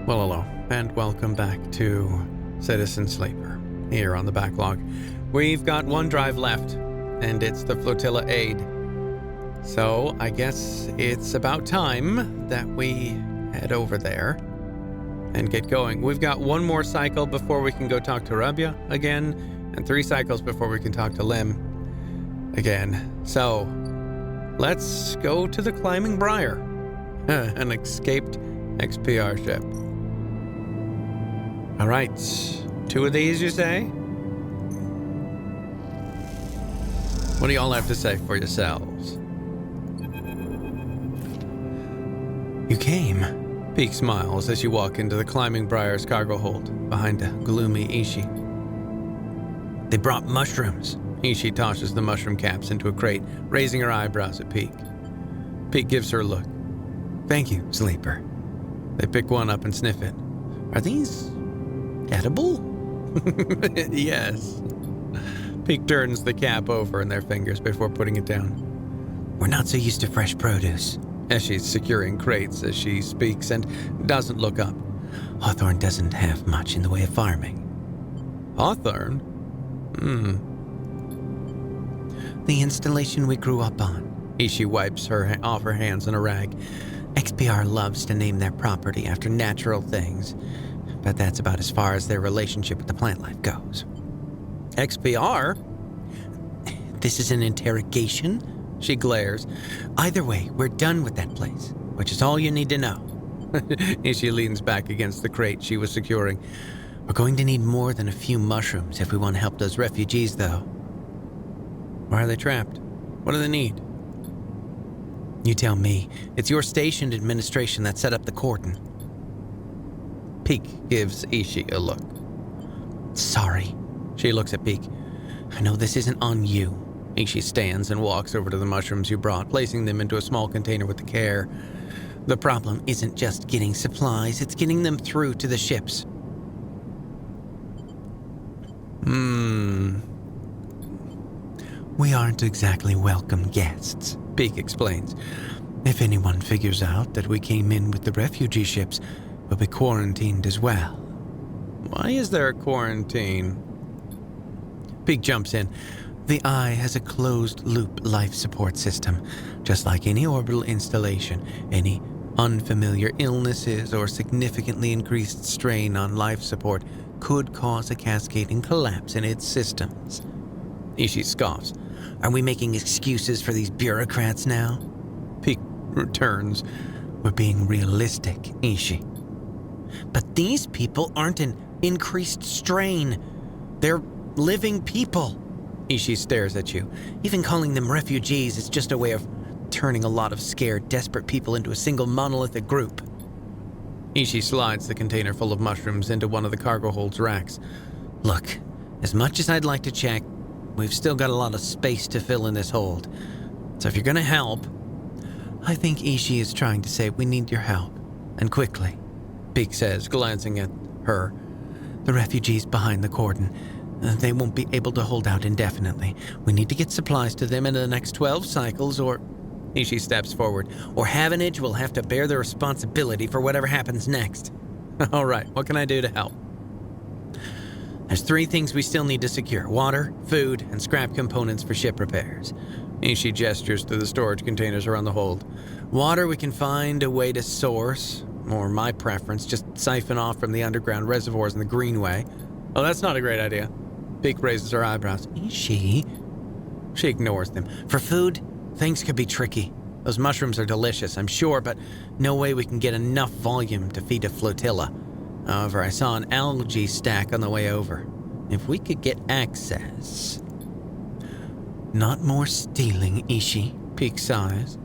Well, hello, and welcome back to Citizen Sleeper, here on the BackLog. We've got one drive left, and it's the Flotilla Aid. So, I guess it's about time that we head over there and get going. We've got one more cycle before we can go talk to Rabia again, and 3 cycles before we can talk to Lim again. So, let's go to the Climbing Briar, an escaped XPR ship. All right, 2 of these, you say? What do y'all have to say for yourselves? You came. Peak smiles as you walk into the Climbing Briar's cargo hold behind a gloomy Ishi. They brought mushrooms. Ishi tosses the mushroom caps into a crate, raising her eyebrows at Peak. Peak gives her a look. Thank you, Sleeper. They pick one up and sniff it. Are these edible? Yes. Peak turns the cap over in their fingers before putting it down. We're not so used to fresh produce, as she's securing crates as she speaks and doesn't look up. Hawthorne doesn't have much in the way of farming. Hawthorne? The installation we grew up on. Ishi wipes her off her hands in a rag. XPR loves to name their property after natural things, but that's about as far as their relationship with the plant life goes. XPR? This is an interrogation? She glares. Either way, we're done with that place, which is all you need to know. Ishi leans back against the crate she was securing. We're going to need more than a few mushrooms if we want to help those refugees, though. Why are they trapped? What do they need? You tell me. It's your station administration that set up the cordon. Peak gives Ishi a look. Sorry. She looks at Peak. I know this isn't on you. Ishi stands and walks over to the mushrooms you brought, placing them into a small container with care. The problem isn't just getting supplies, it's getting them through to the ships. We aren't exactly welcome guests, Peak explains. If anyone figures out that we came in with the refugee ships, we'll be quarantined as well. Why is there a quarantine? Peak jumps in. The Eye has a closed-loop life support system. Just like any orbital installation, any unfamiliar illnesses or significantly increased strain on life support could cause a cascading collapse in its systems. Ishi scoffs. Are we making excuses for these bureaucrats now? Peak returns. We're being realistic, Ishi. But these people aren't an increased strain. They're living people. Ishi stares at you. Even calling them refugees is just a way of turning a lot of scared, desperate people into a single monolithic group. Ishi slides the container full of mushrooms into one of the cargo hold's racks. Look, as much as I'd like to check, we've still got a lot of space to fill in this hold. So if you're gonna help... I think Ishi is trying to say we need your help. And quickly, Peak says, glancing at her. The refugees behind the cordon. They won't be able to hold out indefinitely. We need to get supplies to them in the next 12 cycles or... Ishi steps forward. Or Havenage will have to bear the responsibility for whatever happens next. All right, what can I do to help? There's 3 things we still need to secure. Water, food, and scrap components for ship repairs. Ishi gestures to the storage containers around the hold. Water we can find a way to source, or my preference, just siphon off from the underground reservoirs in the Greenway. Oh, that's not a great idea. Peak raises her eyebrows. Ishi? She ignores them. For food, things could be tricky. Those mushrooms are delicious, I'm sure, but no way we can get enough volume to feed a flotilla. However, I saw an algae stack on the way over. If we could get access... Not more stealing, Ishi, Peak sighs.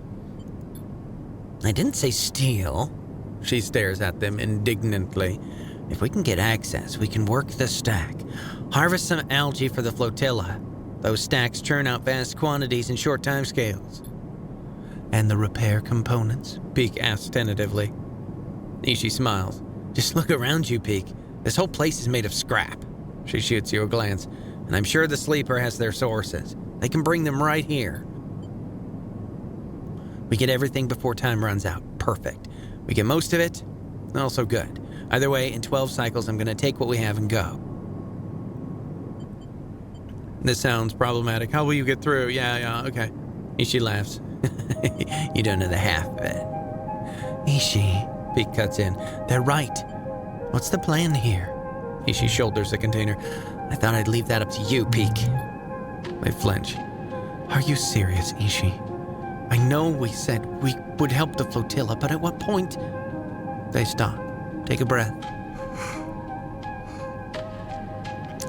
I didn't say steal. She stares at them indignantly. If we can get access, we can work the stack. Harvest some algae for the flotilla. Those stacks churn out vast quantities in short timescales. And the repair components? Peak asks tentatively. Ishi smiles. Just look around you, Peak. This whole place is made of scrap. She shoots you a glance. And I'm sure the Sleeper has their sources. They can bring them right here. We get everything before time runs out. Perfect. We get most of it. Also good. Either way, in 12 cycles, I'm going to take what we have and go. This sounds problematic. How will you get through? Yeah, okay. Ishi laughs. You don't know the half of it. Ishi, Peek cuts in. They're right. What's the plan here? Ishi shoulders the container. I thought I'd leave that up to you, Peek. They flinch. Are you serious, Ishi? I know we said we would help the flotilla, but at what point? They stop. Take a breath.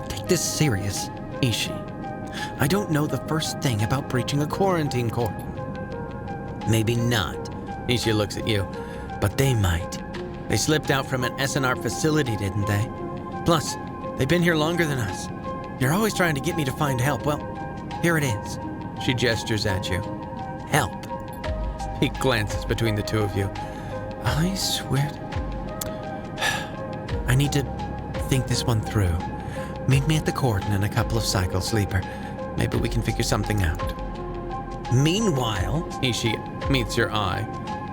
Take this serious, Ishi. I don't know the first thing about breaching a quarantine cordon. Maybe not. Ishi looks at you. But they might. They slipped out from an SNR facility, didn't they? Plus, they've been here longer than us. You're always trying to get me to find help. Well, here it is. She gestures at you. Help. He glances between the two of you. I swear. I need to think this one through. Meet me at the cordon in a couple of cycles, Sleeper. Maybe we can figure something out. Meanwhile, Ishi meets your eye.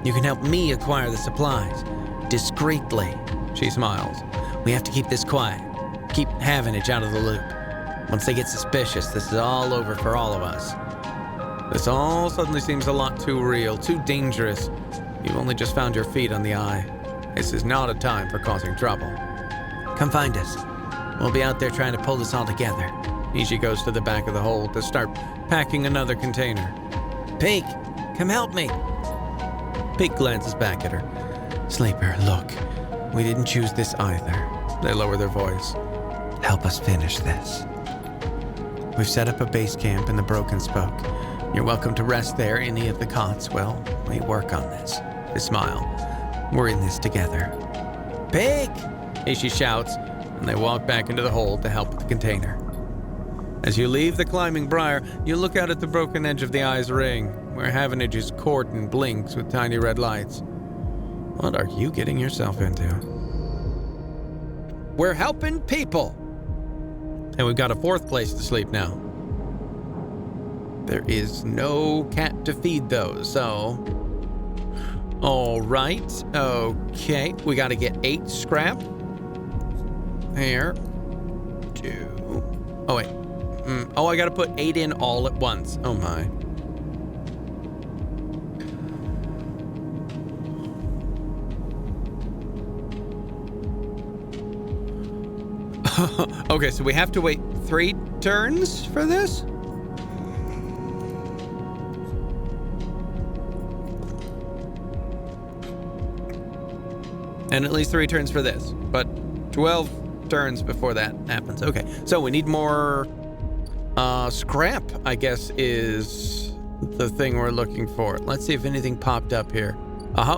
You can help me acquire the supplies. Discreetly. She smiles. We have to keep this quiet. Keep Havenage out of the loop. Once they get suspicious, this is all over for all of us. This all suddenly seems a lot too real, too dangerous. You've only just found your feet on the eye. This is not a time for causing trouble. Come find us. We'll be out there trying to pull this all together. Ishi goes to the back of the hold to start packing another container. Peek, come help me. Peek glances back at her. Sleeper, look. We didn't choose this either. They lower their voice. Help us finish this. We've set up a base camp in the Broken Spoke. You're welcome to rest there, any of the cots. Well, we work on this. They smile. We're in this together. Peek! Ishi shouts, and they walk back into the hold to help with the container. As you leave the climbing briar, you look out at the broken edge of the eye's ring, where Havenage's cordon blinks with tiny red lights. What are you getting yourself into? We're helping people! And we've got a fourth place to sleep now. There is no cat to feed those, so... All right, okay. We gotta get 8 scrap. Here. 2. Oh, wait. Oh, I gotta put 8 in all at once. Oh, my. Okay, so we have to wait 3 turns for this? And at least 3 turns for this, but 12 turns before that happens. Okay, so we need more scrap, I guess, is the thing we're looking for. Let's see if anything popped up here.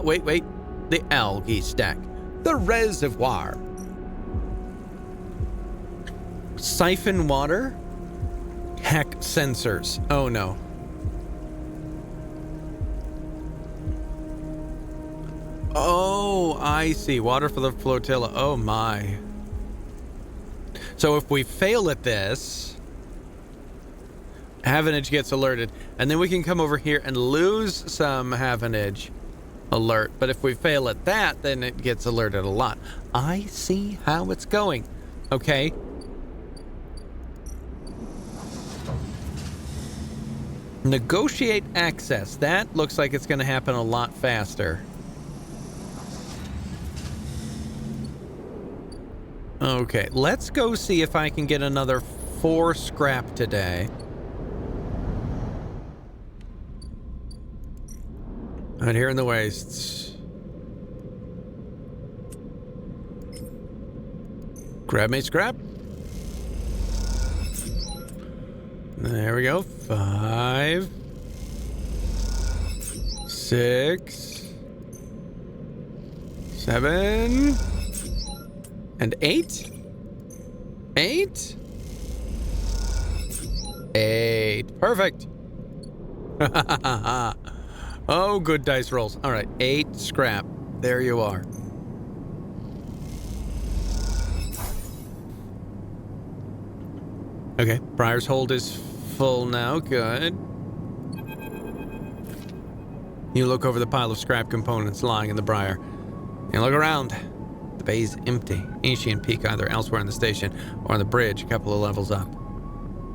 Wait. The algae stack. The reservoir. Siphon water. Hack sensors. Oh no. Oh, I see. Water for the flotilla. Oh my. So if we fail at this, Havenage gets alerted, and then we can come over here and lose some Havenage alert. But if we fail at that, then it gets alerted a lot. I see how it's going. Okay. Negotiate access. That looks like it's going to happen a lot faster. Okay, let's go see if I can get another 4 scrap today. Right here in the wastes. Grab me scrap. There we go. 5, 6, 7, and 8. 8. 8. Perfect. Oh, good dice rolls. All right, 8 scrap. There you are. Okay, Briar's hold is full now. Good. You look over the pile of scrap components lying in the briar. You look around. The bay's empty. Ishi and peek either elsewhere in the station or on the bridge a couple of levels up.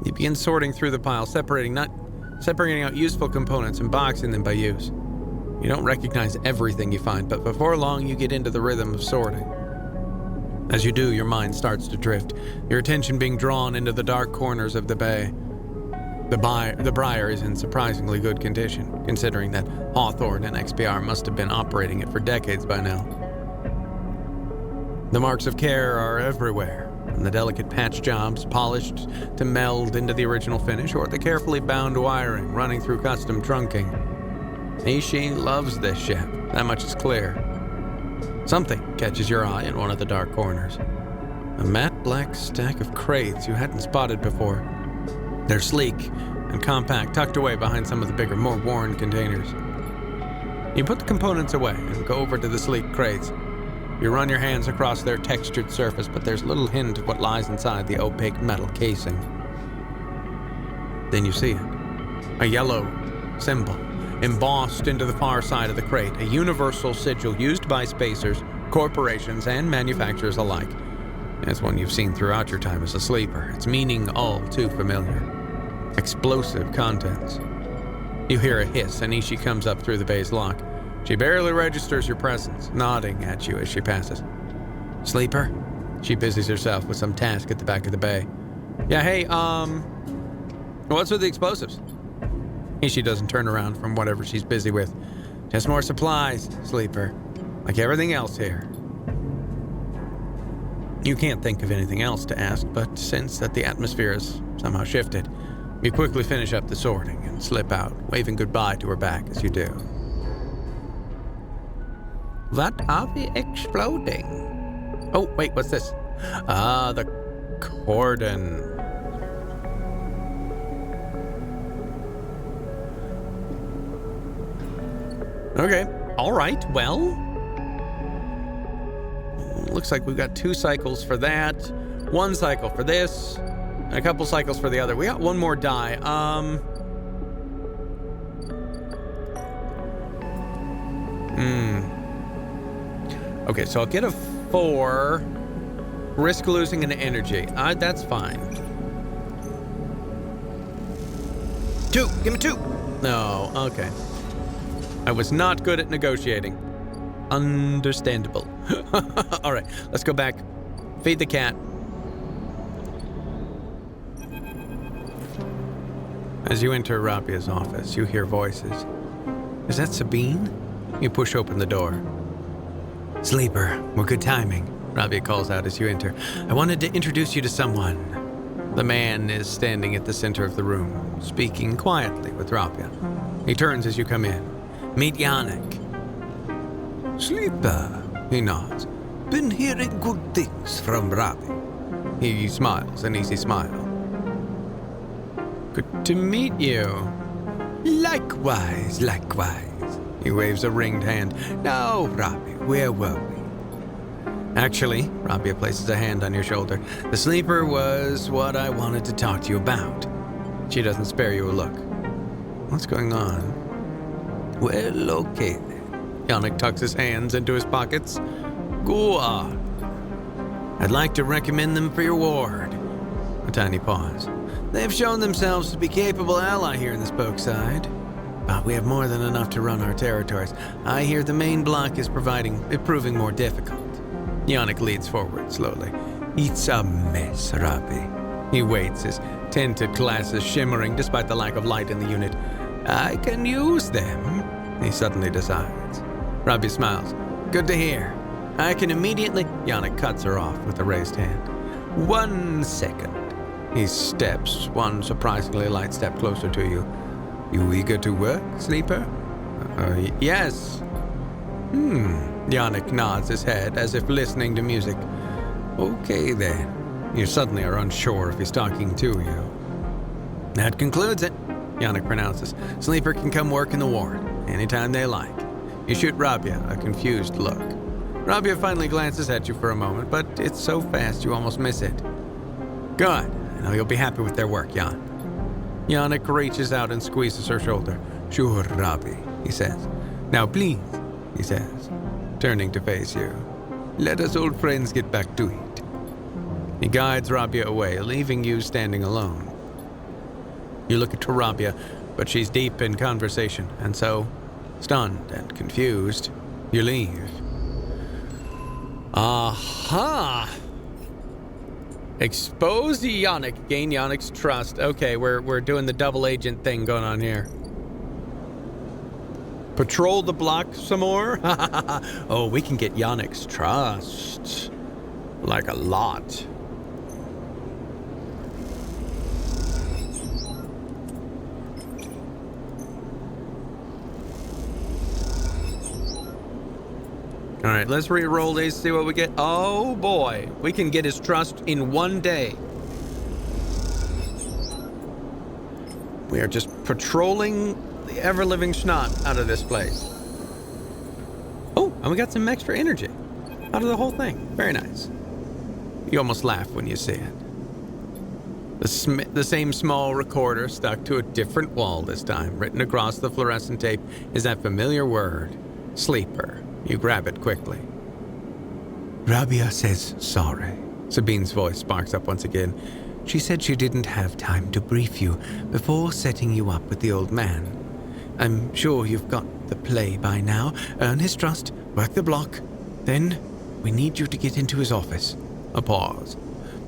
You begin sorting through the pile, separating out useful components and boxing them by use. You don't recognize everything you find, but before long you get into the rhythm of sorting. As you do, your mind starts to drift, your attention being drawn into the dark corners of the bay. The briar is in surprisingly good condition, considering that Hawthorne and XPR must have been operating it for decades by now. The marks of care are everywhere, from the delicate patch jobs polished to meld into the original finish, or the carefully bound wiring running through custom trunking. Ishi loves this ship, that much is clear. Something catches your eye in one of the dark corners. A matte black stack of crates you hadn't spotted before. They're sleek and compact, tucked away behind some of the bigger, more worn containers. You put the components away and go over to the sleek crates. You run your hands across their textured surface, but there's little hint of what lies inside the opaque metal casing. Then you see it. A yellow symbol, embossed into the far side of the crate, a universal sigil used by spacers, corporations, and manufacturers alike. It's one you've seen throughout your time as a sleeper, its meaning all too familiar. Explosive contents. You hear a hiss, and Ishi comes up through the bay's lock. She barely registers your presence, nodding at you as she passes. Sleeper? She busies herself with some task at the back of the bay. Yeah, hey, what's with the explosives? Ishi doesn't turn around from whatever she's busy with. Just more supplies, Sleeper. Like everything else here. You can't think of anything else to ask, but sense that the atmosphere has somehow shifted. You quickly finish up the sorting and slip out, waving goodbye to her back as you do. What are we exploding? Oh, wait, what's this? Ah, the cordon. Okay, all right, well. Looks like we've got 2 cycles for that, 1 cycle for this, and a couple cycles for the other. We got 1 more die. Okay, so I'll get a 4. Risk losing an energy. That's fine. 2. Give me 2. No, okay. I was not good at negotiating. Understandable. All right, let's go back. Feed the cat. As you enter Rabia's office, you hear voices. Is that Sabine? You push open the door. Sleeper, well, good timing, Rabia calls out as you enter. I wanted to introduce you to someone. The man is standing at the center of the room, speaking quietly with Rabia. He turns as you come in. Meet Yannick. Sleeper, he nods. Been hearing good things from Rabia. He smiles, an easy smile. Good to meet you. Likewise. He waves a ringed hand. Now, Rabia, where were we? Actually, Rabia places a hand on your shoulder. The sleeper was what I wanted to talk to you about. She doesn't spare you a look. What's going on? Well, okay then. Yannick tucks his hands into his pockets. Go on. I'd like to recommend them for your ward. A tiny pause. They've shown themselves to be capable ally here in the Spokeside. But we have more than enough to run our territories. I hear the main block is proving more difficult. Yannick leads forward slowly. It's a mess, Rabbi. He waits, his tinted glasses shimmering despite the lack of light in the unit. I can use them, he suddenly decides. Rabbi smiles. Good to hear. I can immediately... Yannick cuts her off with a raised hand. 1 second. He steps, one surprisingly light step closer to you. You eager to work, Sleeper? Yes. Yannick nods his head as if listening to music. Okay then. You suddenly are unsure if he's talking to you. That concludes it, Yannick pronounces. Sleeper can come work in the ward, anytime they like. You shoot Rabia a confused look. Rabia finally glances at you for a moment, but it's so fast you almost miss it. Good. I know you'll be happy with their work, Jan. Yannick reaches out and squeezes her shoulder. Sure, Rabbi, he says. Now please, he says, turning to face you. Let us old friends get back to it. He guides Rabia away, leaving you standing alone. You look at Rabia, but she's deep in conversation, and so, stunned and confused, you leave. Aha! Expose Yannick, gain Yannick's trust. Okay, we're doing the double agent thing going on here. Patrol the block some more? Oh, we can get Yannick's trust. Like a lot. All right, let's re-roll these, see what we get. Oh boy, we can get his trust in one day. We are just patrolling the ever-living snot out of this place. Oh, and we got some extra energy out of the whole thing. Very nice. You almost laugh when you see it. The same small recorder stuck to a different wall this time. Written across the fluorescent tape is that familiar word, sleeper. You grab it quickly. Rabia says sorry. Sabine's voice sparks up once again. She said she didn't have time to brief you before setting you up with the old man. I'm sure you've got the play by now. Earn his trust, work the block. Then we need you to get into his office. A pause.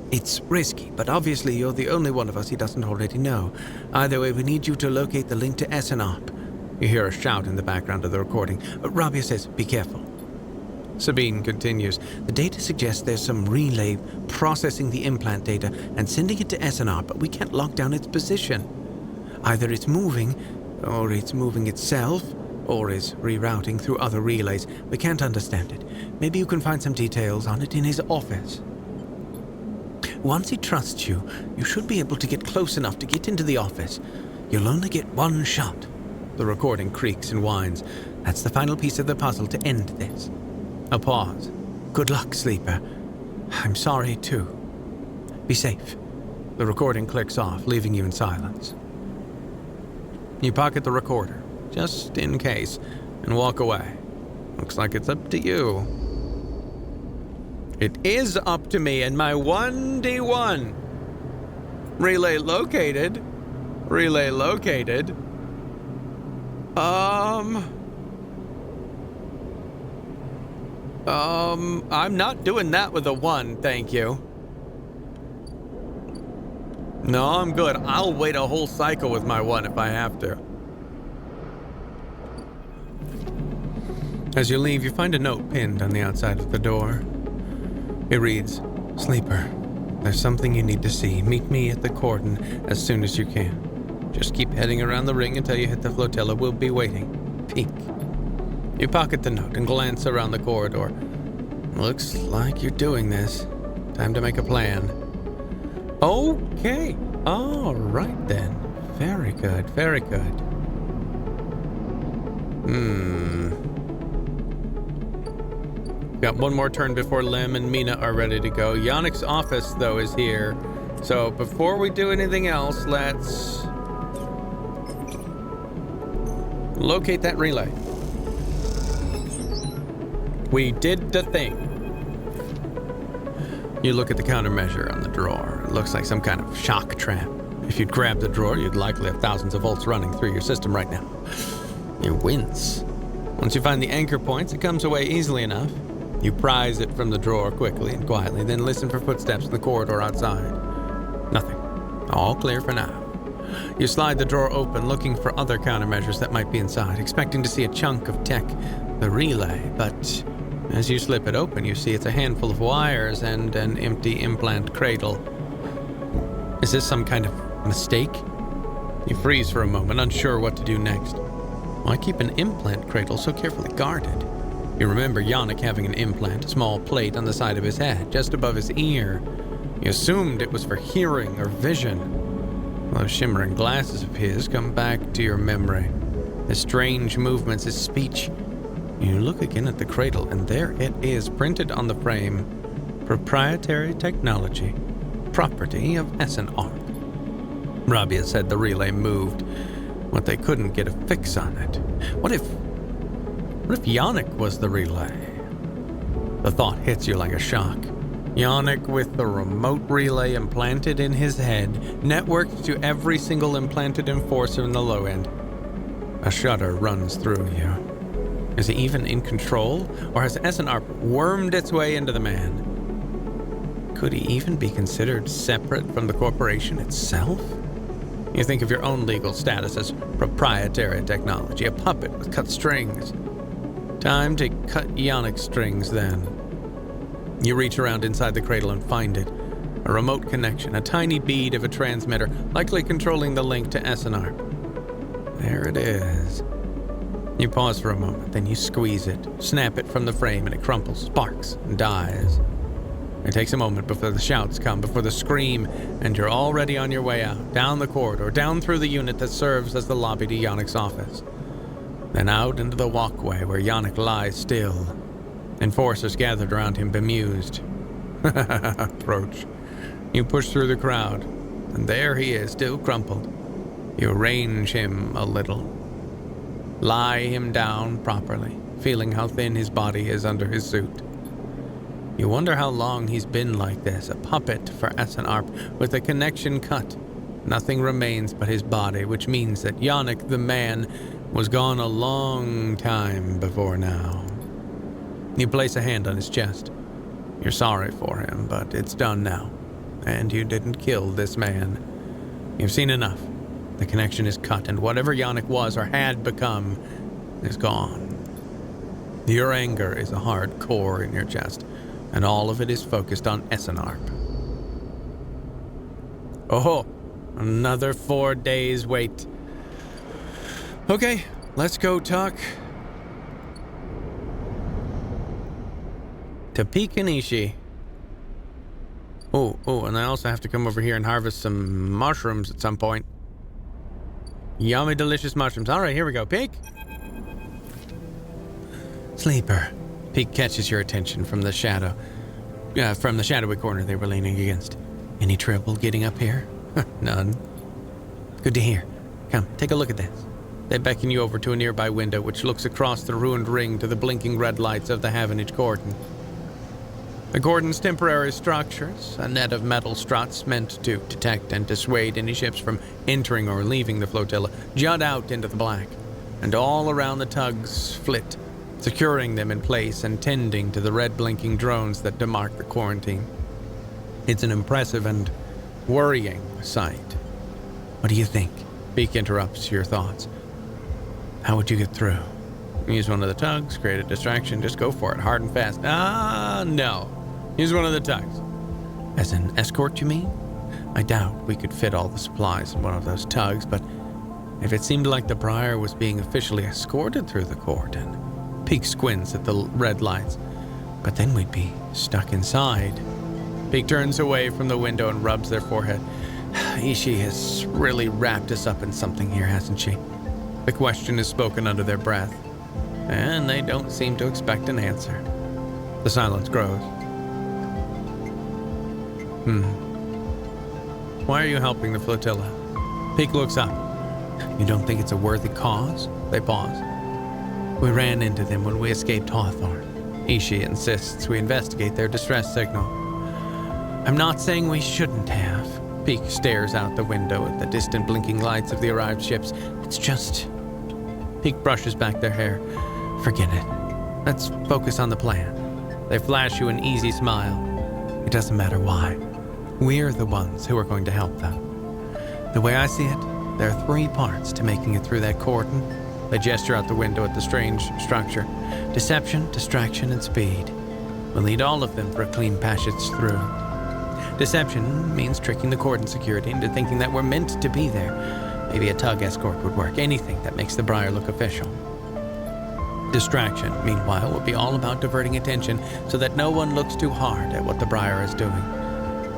It's risky, but obviously you're the only one of us he doesn't already know. Either way, we need you to locate the link to SNOP. You hear a shout in the background of the recording. Rabia says, be careful. Sabine continues. The data suggests there's some relay processing the implant data and sending it to SNR, but we can't lock down its position. Either it's moving, or it's moving itself, or is rerouting through other relays. We can't understand it. Maybe you can find some details on it in his office. Once he trusts you, you should be able to get close enough to get into the office. You'll only get one shot. The recording creaks and whines. That's the final piece of the puzzle to end this. A pause. Good luck, Sleeper. I'm sorry, too. Be safe. The recording clicks off, leaving you in silence. You pocket the recorder, just in case, and walk away. Looks like it's up to you. It is up to me and my 1D1. Relay located. Relay located. I'm not doing that with a 1, thank you. No, I'm good. I'll wait a whole cycle with my 1 if I have to. As you leave, you find a note pinned on the outside of the door. It reads, Sleeper, there's something you need to see. Meet me at the cordon as soon as you can. Just keep heading around the ring until you hit the flotilla. We'll be waiting. Peek. You pocket the note and glance around the corridor. Looks like you're doing this. Time to make a plan. Okay. All right then. Very good. Very good. Got one more turn before Lem and Mina are ready to go. Yannick's office, though, is here. So before we do anything else, let's locate that relay. We did the thing. You look at the countermeasure on the drawer. It looks like some kind of shock trap. If you'd grab the drawer, you'd likely have thousands of volts running through your system right now. You wince. Once you find the anchor points, it comes away easily enough. You prise it from the drawer quickly and quietly, then listen for footsteps in the corridor outside. Nothing. All clear for now. You slide the drawer open, looking for other countermeasures that might be inside, expecting to see a chunk of tech, the relay, but as you slip it open, you see it's a handful of wires and an empty implant cradle. Is this some kind of mistake? You freeze for a moment, unsure what to do next. Why keep an implant cradle so carefully guarded? You remember Yannick having an implant, a small plate on the side of his head, just above his ear. You assumed it was for hearing or vision. Those shimmering glasses of his come back to your memory. His strange movements, his speech. You look again at the cradle, and there it is, printed on the frame. Proprietary technology. Property of SNR. Rabia said the relay moved, but they couldn't get a fix on it. What if Yannick was the relay? The thought hits you like a shock. Yannick, with the remote relay implanted in his head, networked to every single implanted enforcer in the low end. A shudder runs through you. Is he even in control, or has SNRP wormed its way into the man? Could he even be considered separate from the corporation itself? You think of your own legal status as proprietary technology, a puppet with cut strings. Time to cut Yannick's strings, then. You reach around inside the cradle and find it. A remote connection, a tiny bead of a transmitter, likely controlling the link to SNR. There it is. You pause for a moment, then you squeeze it, snap it from the frame, and it crumples, sparks, and dies. It takes a moment before the shouts come, before the scream, and you're already on your way out, down the corridor, down through the unit that serves as the lobby to Yannick's office. Then out into the walkway where Yannick lies still. Enforcers gathered around him, bemused. Approach. You push through the crowd, and there he is, still crumpled. You arrange him a little. Lie him down properly, feeling how thin his body is under his suit. You wonder how long he's been like this, a puppet for SNRP, with a connection cut. Nothing remains but his body, which means that Yannick, the man, was gone a long time before now. You place a hand on his chest. You're sorry for him, but it's done now. And you didn't kill this man. You've seen enough. The connection is cut, and whatever Yannick was or had become is gone. Your anger is a hard core in your chest, and all of it is focused on SNRP. Oh, another 4 days wait. Okay, let's go talk to Peak and Ishii. Oh, and I also have to come over here and harvest some mushrooms at some point. Yummy, delicious mushrooms. All right, here we go. Peak. Sleeper. Peak catches your attention from the shadow. From the shadowy corner they were leaning against. Any trouble getting up here? None. Good to hear. Come, take a look at this. They beckon you over to a nearby window which looks across the ruined ring to the blinking red lights of the Havenage Cordon. The Cordon's temporary structures, a net of metal struts meant to detect and dissuade any ships from entering or leaving the flotilla, jut out into the black, and all around the tug's flit, securing them in place and tending to the red blinking drones that demark the quarantine. It's an impressive and worrying sight. What do you think? Beak interrupts your thoughts. How would you get through? Use one of the tugs, create a distraction, just go for it, hard and fast. No. Use one of the tugs. As an escort, you mean? I doubt we could fit all the supplies in one of those tugs, but if it seemed like the Briar was being officially escorted through the cordon. Peak squints at the red lights, but then we'd be stuck inside. Peak turns away from the window and rubs their forehead. Ishii has really wrapped us up in something here, hasn't she? The question is spoken under their breath, and they don't seem to expect an answer. The silence grows. Why are you helping the flotilla? Peak looks up. You don't think it's a worthy cause? They pause. We ran into them when we escaped Hawthorne. Ishii insists we investigate their distress signal. I'm not saying we shouldn't have. Peak stares out the window at the distant blinking lights of the arrived ships. It's just... Peak brushes back their hair. Forget it. Let's focus on the plan. They flash you an easy smile. It doesn't matter why. We're the ones who are going to help them. The way I see it, there are 3 parts to making it through that cordon. They gesture out the window at the strange structure. Deception, distraction, and speed. We'll need all of them for a clean passage through. Deception means tricking the cordon security into thinking that we're meant to be there. Maybe a tug escort would work. Anything that makes the Briar look official. Distraction, meanwhile, will be all about diverting attention so that no one looks too hard at what the Briar is doing.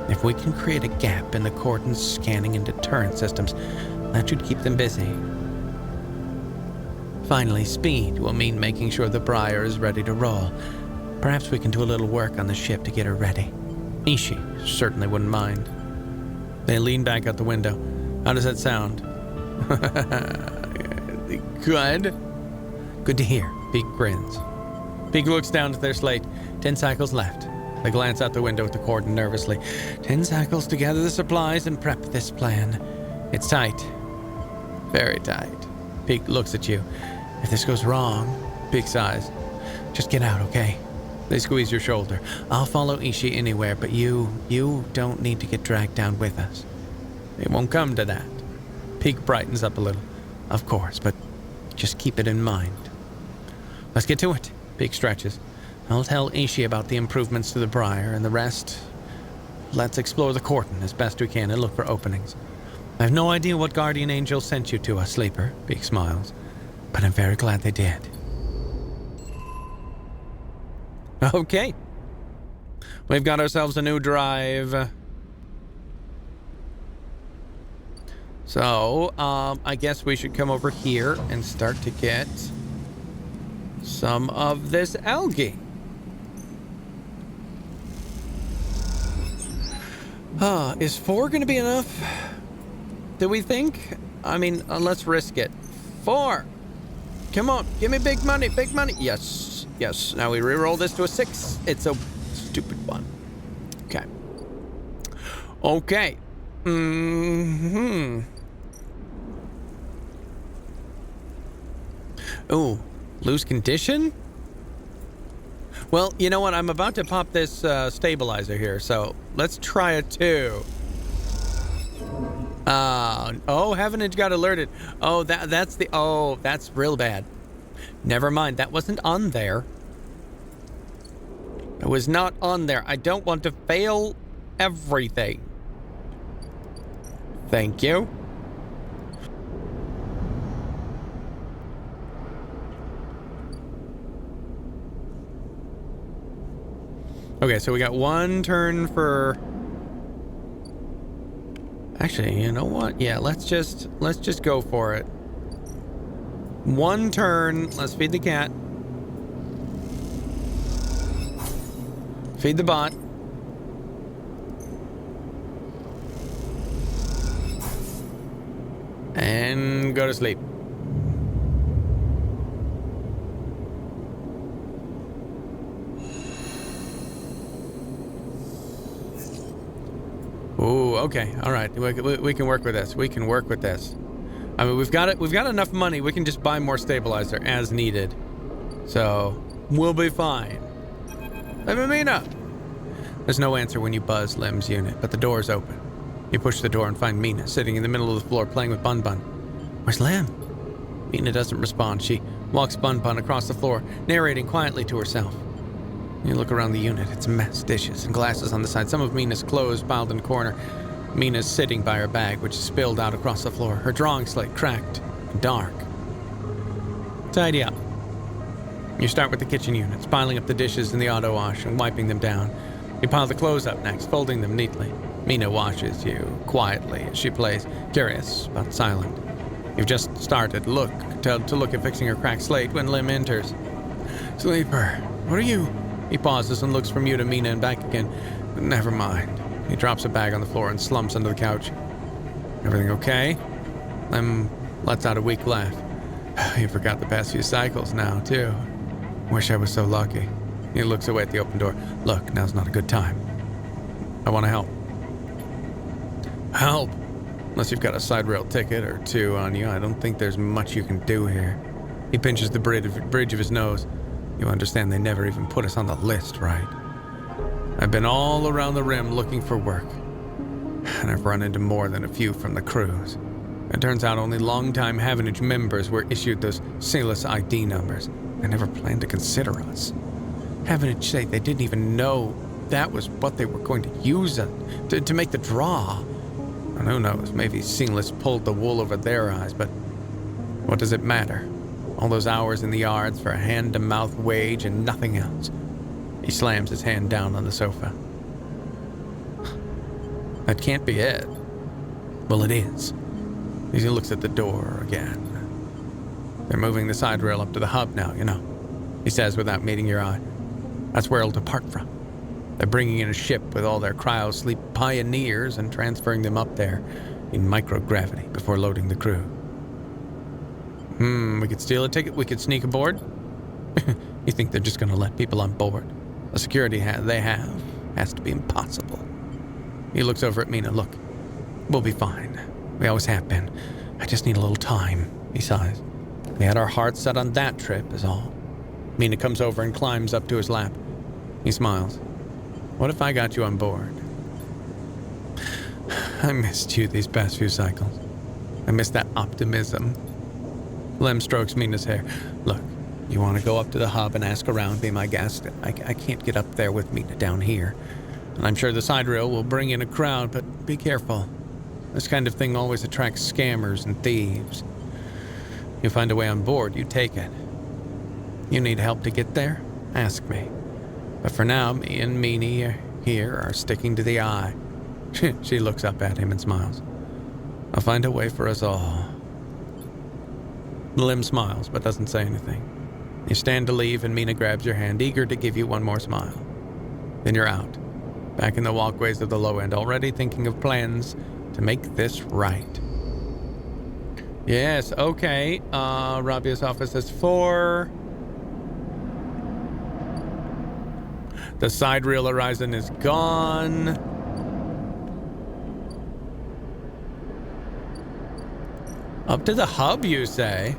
If we can create a gap in the cordon's scanning and deterrent systems, that should keep them busy. Finally, speed will mean making sure the Briar is ready to roll. Perhaps we can do a little work on the ship to get her ready. Ishii certainly wouldn't mind. They lean back out the window. How does that sound? Good. Good to hear. Peak grins. Pig looks down at their slate. 10 cycles left. They glance out the window at the cordon nervously. 10 cycles to gather the supplies and prep this plan. It's tight. Very tight. Pig looks at you. If this goes wrong, Pig sighs. Just get out, okay? They squeeze your shoulder. I'll follow Ishii anywhere, but you don't need to get dragged down with us. It won't come to that. Pig brightens up a little. Of course, but just keep it in mind. Let's get to it. Pig stretches. I'll tell Ishii about the improvements to the Briar, and the rest, let's explore the cordon as best we can and look for openings. I have no idea what guardian angel sent you to us, Sleeper, Pig smiles, but I'm very glad they did. Okay. We've got ourselves a new drive. So, I guess we should come over here and start to get some of this algae. Is 4 going to be enough? Do we think? I mean, let's risk it. 4. Come on, give me big money, big money. Yes, yes. Now we reroll this to a 6. It's a stupid one. Okay. Okay. Ooh, lose condition? Well, you know what? I'm about to pop this stabilizer here, so let's try a 2. Oh, Heavenage got alerted. Oh, that's real bad. Never mind, that wasn't on there. It was not on there. I don't want to fail everything. Thank you. Okay, so we got 1 turn for... Actually, you know what? Yeah, let's just go for it. 1 turn. Let's feed the cat. Feed the bot. And go to sleep. Ooh, okay, all right. We can work with this. We can work with this. I mean, we've got enough money. We can just buy more stabilizer as needed. So we'll be fine. Mina! There's no answer when you buzz Lem's unit, but the door's open. You push the door and find Mina sitting in the middle of the floor playing with Bun Bun. Where's Lem? Mina doesn't respond. She walks Bun Bun across the floor, narrating quietly to herself. You look around the unit. It's a mess. Dishes and glasses on the side. Some of Mina's clothes piled in the corner. Mina's sitting by her bag, which is spilled out across the floor. Her drawing slate cracked and dark. Tidy up. You start with the kitchen units, piling up the dishes in the auto wash and wiping them down. You pile the clothes up next, folding them neatly. Mina watches you quietly as she plays, curious but silent. You've just started to look at fixing her cracked slate when Lim enters. Sleeper, what are you? He pauses and looks from you to Mina and back again. Never mind. He drops a bag on the floor and slumps under the couch. Everything okay? Lim lets out a weak laugh. You forgot the past few cycles now, too. Wish I was so lucky. He looks away at the open door. Look, now's not a good time. I want to help. Help? Unless you've got a Sidereal ticket or 2 on you, I don't think there's much you can do here. He pinches the bridge of his nose. You understand they never even put us on the list, right? I've been all around the rim looking for work, and I've run into more than a few from the crews. It turns out only longtime Havenage members were issued those Salus ID numbers. They never planned to consider us. Havenage say they didn't even know that was what they were going to use to make the draw. And who knows, maybe Salus pulled the wool over their eyes, but what does it matter? All those hours in the yards for a hand-to-mouth wage and nothing else. He slams his hand down on the sofa. That can't be it. Well, it is. He looks at the door again. They're moving the Sidereal up to the hub now, you know. He says without meeting your eye. That's where it'll depart from. They're bringing in a ship with all their cryo-sleep pioneers and transferring them up there in microgravity before loading the crew. We could steal a ticket. We could sneak aboard. You think they're just going to let people on board? The security they have has to be impossible. He looks over at Mina. Look, we'll be fine. We always have been. I just need a little time, he sighs. We had our hearts set on that trip, is all. Mina comes over and climbs up to his lap. He smiles. What if I got you on board? I missed you these past few cycles. I missed that optimism. Lem strokes Mina's hair. Look, you want to go up to the hub and ask around, be my guest? I can't get up there with Mina down here. And I'm sure the Sidereal will bring in a crowd, but be careful. This kind of thing always attracts scammers and thieves. You find a way on board, you take it. You need help to get there? Ask me. But for now, me and Meanie here are sticking to the eye. She looks up at him and smiles. I'll find a way for us all. Lim smiles, but doesn't say anything. You stand to leave and Mina grabs your hand, eager to give you one more smile. Then you're out, back in the walkways of the low end, already thinking of plans to make this right. Yes, okay. Rabia's office is 4. The Sidereal horizon is gone. Up to the hub, you say?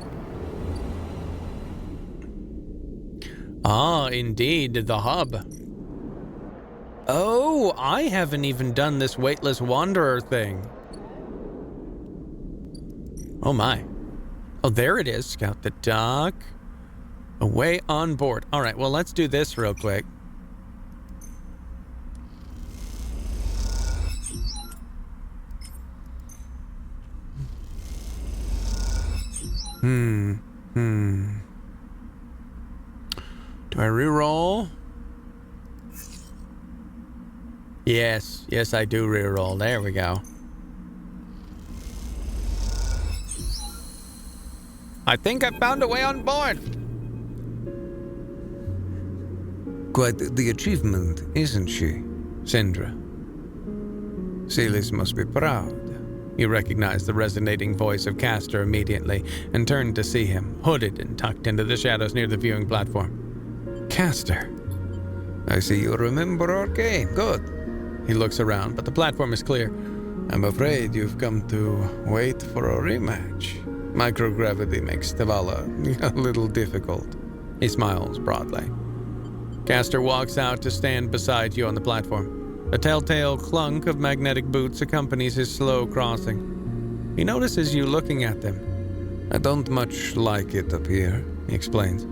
Ah, indeed, the hub. Oh, I haven't even done this weightless wanderer thing. Oh my. Oh, there it is. Scout the dock. Away on board. All right, well, let's do this real quick. Do I reroll? Yes, I do reroll. There we go. I think I found a way on board. Quite the achievement, isn't she, Sindra? Celis must be proud. You recognize the resonating voice of Castor immediately and turned to see him, hooded and tucked into the shadows near the viewing platform. Castor, I see you remember our game. Good. He looks around, but the platform is clear. I'm afraid you've come to wait for a rematch. Microgravity makes Tavala a little difficult. He smiles broadly. Castor walks out to stand beside you on the platform. A telltale clunk of magnetic boots accompanies his slow crossing. He notices you looking at them. I don't much like it up here, he explains.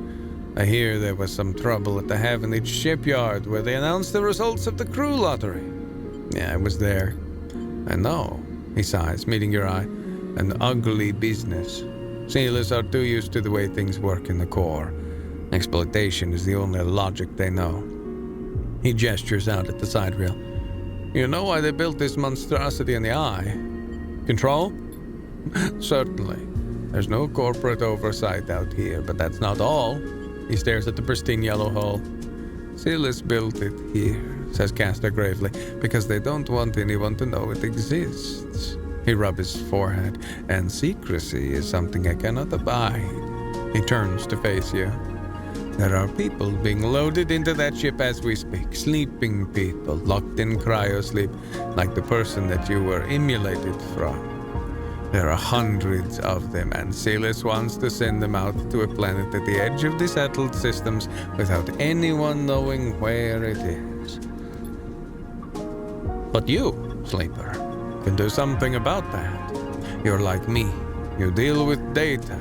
I hear there was some trouble at the Havenage shipyard where they announced the results of the crew lottery. Yeah, I was there. I know, he sighs, meeting your eye. An ugly business. Sailors are too used to the way things work in the core. Exploitation is the only logic they know. He gestures out at the Sidereal. You know why they built this monstrosity in the eye? Control? Certainly. There's no corporate oversight out here, but that's not all. He stares at the pristine yellow hull. Silas built it here, says Castor gravely, because they don't want anyone to know it exists. He rubs his forehead, and secrecy is something I cannot abide. He turns to face you. There are people being loaded into that ship as we speak, sleeping people, locked in cryosleep, like the person that you were emulated from. There are hundreds of them, and Silas wants to send them out to a planet at the edge of the settled systems without anyone knowing where it is. But you, Sleeper, can do something about that. You're like me. You deal with data.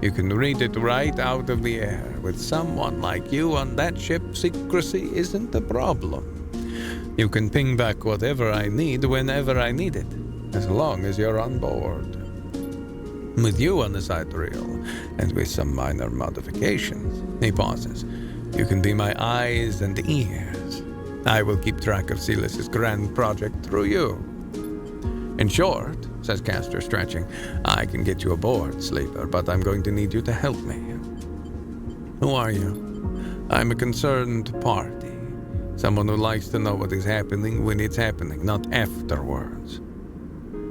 You can read it right out of the air. With someone like you on that ship, secrecy isn't a problem. You can ping back whatever I need whenever I need it, as long as you're on board. With you on the Sidereal, and with some minor modifications, he pauses, you can be my eyes and ears. I will keep track of Silas's grand project through you. In short, says Castor, stretching, I can get you aboard, Sleeper, but I'm going to need you to help me. Who are you? I'm a concerned party. Someone who likes to know what is happening when it's happening, not afterwards.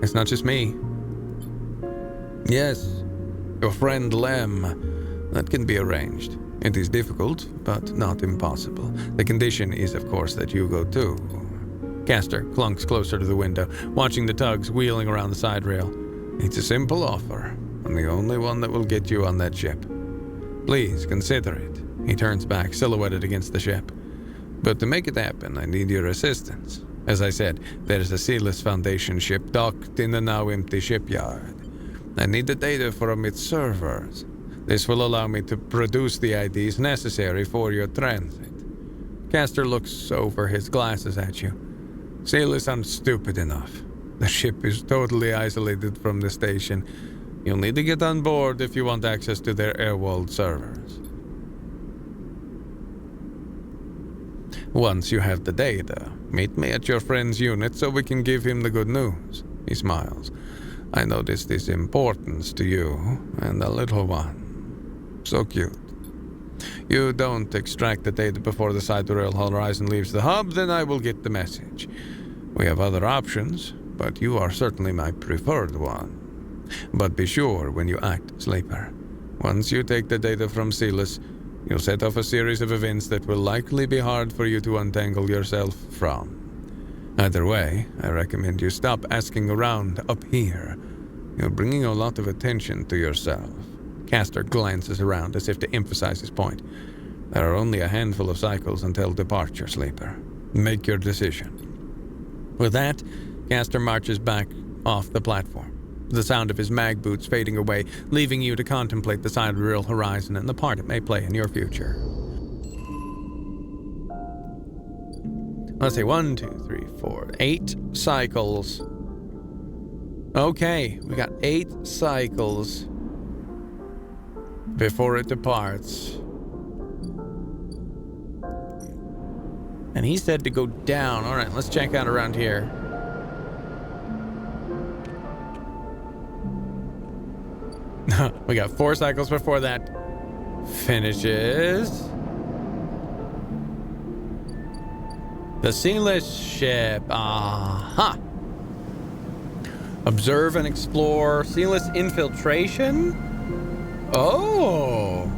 It's not just me. Yes, your friend Lem. That can be arranged. It is difficult, but not impossible. The condition is, of course, that you go too. Castor clunks closer to the window, watching the tugs wheeling around the side rail. It's a simple offer, and the only one that will get you on that ship. Please consider it. He turns back, silhouetted against the ship. But to make it happen, I need your assistance. As I said, there's a Sealess Foundation ship docked in the now-empty shipyard. I need the data from its servers. This will allow me to produce the IDs necessary for your transit. Castor looks over his glasses at you. Sealess aren't stupid enough. The ship is totally isolated from the station. You'll need to get on board if you want access to their air-walled servers. Once you have the data, meet me at your friend's unit so we can give him the good news. He smiles. I know this is importance to you and the little one. So cute. You don't extract the data before the Sidereal horizon leaves the hub, then I will get the message. We have other options, but you are certainly my preferred one. But be sure when you act, Sleeper. Once you take the data from Sealess, you'll set off a series of events that will likely be hard for you to untangle yourself from. Either way, I recommend you stop asking around up here. You're bringing a lot of attention to yourself. Castor glances around as if to emphasize his point. There are only a handful of cycles until departure, Sleeper. Make your decision. With that, Castor marches back off the platform, the sound of his mag boots fading away, leaving you to contemplate the Sidereal horizon and the part it may play in your future. Let's see, 1, 2, 3, 4, 8 cycles. Okay, we got 8 cycles before it departs. And he said to go down. All right, let's check out around here. We got 4 cycles before that finishes. The Sealess ship. Aha. Observe and explore. Sealess infiltration. Oh.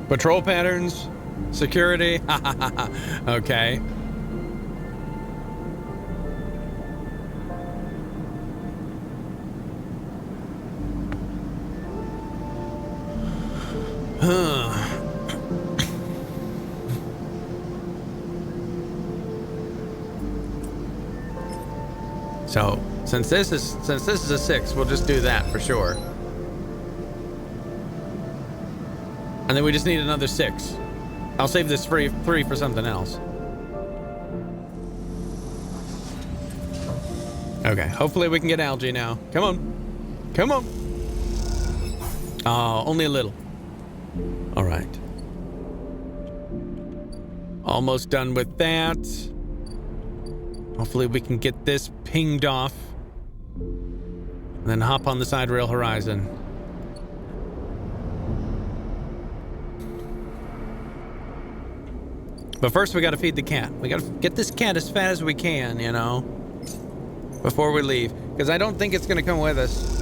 Patrol patterns. Security. Okay. So, since this is a 6, we'll just do that for sure. And then we just need another 6. I'll save this 3 for something else. Okay, hopefully we can get algae now. Come on. Come on. Oh, only a little. All right. Almost done with that. Hopefully we can get this pinged off. And then hop on the Sidereal horizon. But first we gotta feed the cat. We gotta get this cat as fat as we can, you know, before we leave. Because I don't think it's gonna come with us.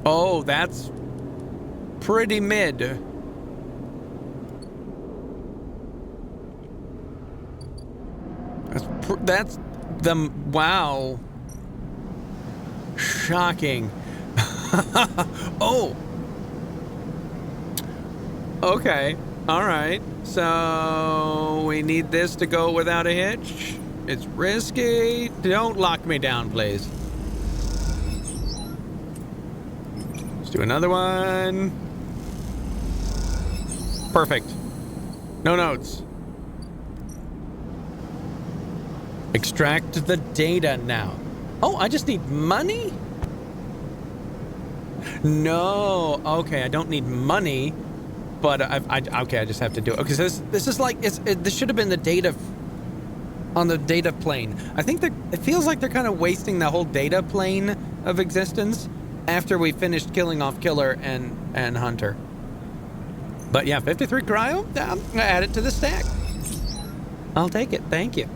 Oh, that's pretty mid. That's the wow. Shocking. Oh. Okay. All right. So we need this to go without a hitch. It's risky. Don't lock me down, please. Do another one. Perfect. No notes. Extract the data now. Oh, I just need money? No. Okay, I don't need money, but okay, I just have to do it. Okay, so this is like this should have been the data on the data plane. I think it feels like they're kind of wasting the whole data plane of existence after we finished killing off Killer and Hunter. But yeah, 53 cryo, I'm gonna add it to the stack. I'll take it, thank you.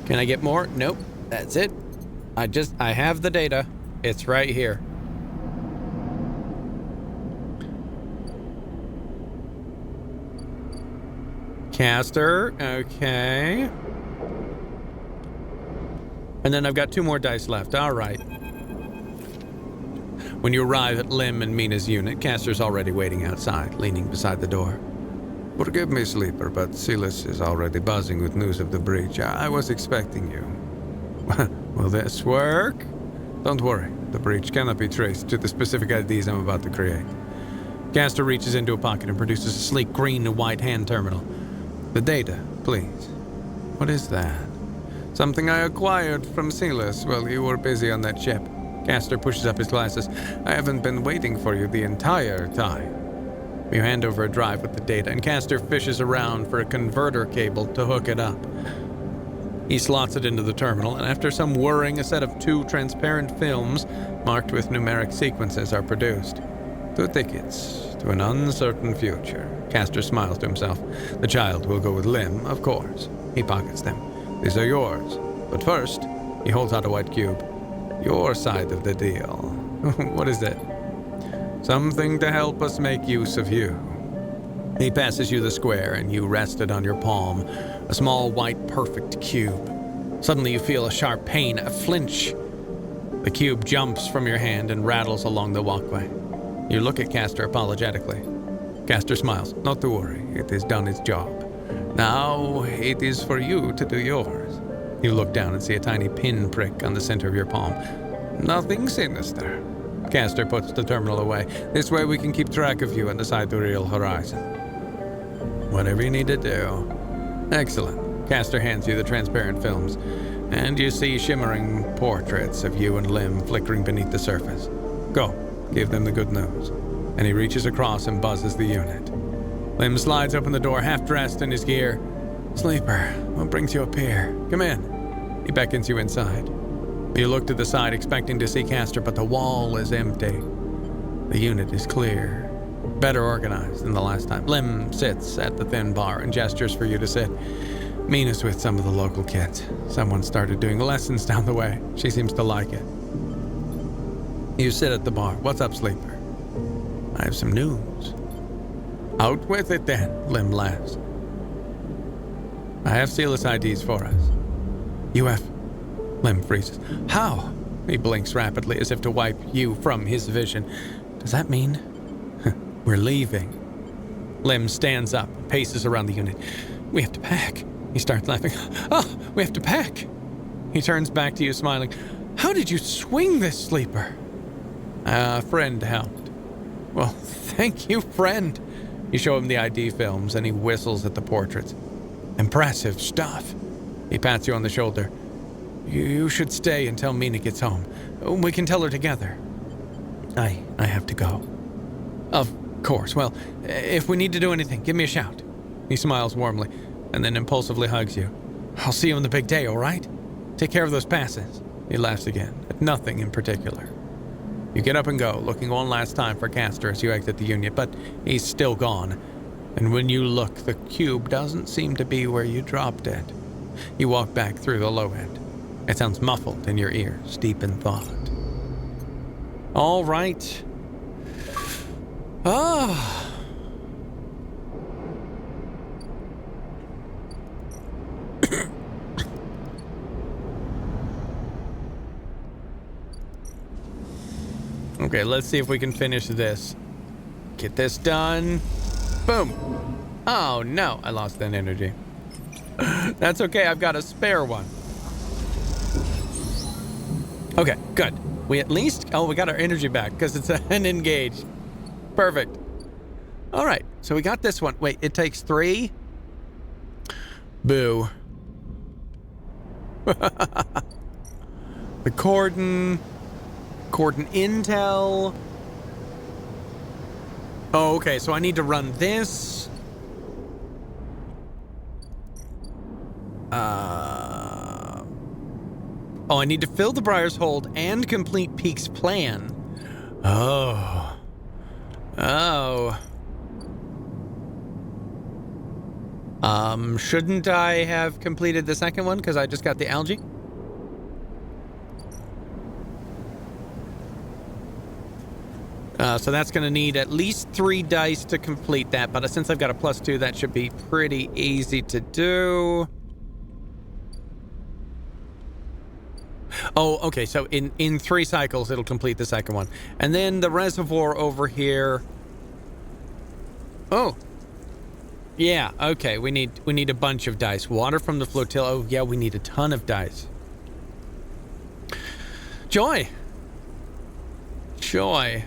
Can I get more? Nope, that's it. I have the data. It's right here. Caster, okay. And then I've got 2 more dice left, all right. When you arrive at Lim and Mina's unit, Caster's already waiting outside, leaning beside the door. Forgive me, Sleeper, but Silas is already buzzing with news of the breach. I was expecting you. Will this work? Don't worry, the breach cannot be traced to the specific IDs I'm about to create. Caster reaches into a pocket and produces a sleek green and white hand terminal. The data, please. What is that? Something I acquired from Silas while you were busy on that ship. Caster pushes up his glasses. I haven't been waiting for you the entire time. You hand over a drive with the data, and Caster fishes around for a converter cable to hook it up. He slots it into the terminal, and after some whirring, a set of 2 transparent films marked with numeric sequences are produced. 2 tickets to an uncertain future. Caster smiles to himself. The child will go with Lim, of course. He pockets them. These are yours. But first, he holds out a white cube. Your side of the deal. What is it? Something to help us make use of you. He passes you the square, and you rest it on your palm. A small, white, perfect cube. Suddenly you feel a sharp pain, a flinch. The cube jumps from your hand and rattles along the walkway. You look at Caster apologetically. Caster smiles. Not to worry, it has done its job. Now it is for you to do yours. You look down and see a tiny pin prick on the center of your palm. Nothing sinister. Caster puts the terminal away. This way we can keep track of you on the Sidereal horizon. Whatever you need to do. Excellent. Caster hands you the transparent films, and you see shimmering portraits of you and Lim flickering beneath the surface. Go, give them the good news. And he reaches across and buzzes the unit. Lim slides open the door, half dressed in his gear. Sleeper, what brings you up here? Come in. He beckons you inside. You look to the side, expecting to see Caster, but the wall is empty. The unit is clear. Better organized than the last time. Lim sits at the thin bar and gestures for you to sit. Mina's with some of the local kids. Someone started doing lessons down the way. She seems to like it. You sit at the bar. What's up, Sleeper? I have some news. Out with it then, Lim laughs. I have Silas IDs for us. You have... Lim freezes. How? He blinks rapidly as if to wipe you from his vision. Does that mean... we're leaving? Lim stands up and paces around the unit. We have to pack. He starts laughing. Oh, we have to pack. He turns back to you smiling. How did you swing this, Sleeper? A friend helped. Well, thank you, friend. You show him the ID films and he whistles at the portraits. Impressive stuff. He pats you on the shoulder. You should stay until Mina gets home. We can tell her together. I have to go. Of course. Well, if we need to do anything, give me a shout. He smiles warmly and then impulsively hugs you. I'll see you on the big day, all right? Take care of those passes. He laughs again, at nothing in particular. You get up and go, looking one last time for Caster as you exit the unit, but he's still gone. And when you look, the cube doesn't seem to be where you dropped it. You walk back through the low end. It sounds muffled in your ears, deep in thought. All right. Ah. Okay, let's see if we can finish this. Get this done. Boom. Oh, no. I lost that energy. That's okay. I've got a spare one. Okay, good. We at least... Oh, we got our energy back because it's an engage. Perfect. All right. So we got this one. Wait, it takes 3? Boo. The cordon intel. Oh, okay, so I need to run this. Oh, I need to fill the Briar's Hold and complete Peak's plan. Oh. Oh. Shouldn't I have completed the second one because I just got the algae? So that's going to need at least 3 dice to complete that, but since I've got a +2, that should be pretty easy to do. Oh, okay, so in 3 cycles, it'll complete the second one. And then the reservoir over here... Oh. Yeah, okay, we need a bunch of dice. Water from the flotilla. Oh, yeah, we need a ton of dice. Joy. Joy.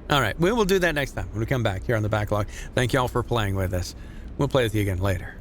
All right, we will do that next time when we come back here on the backlog. Thank you all for playing with us. We'll play with you again later.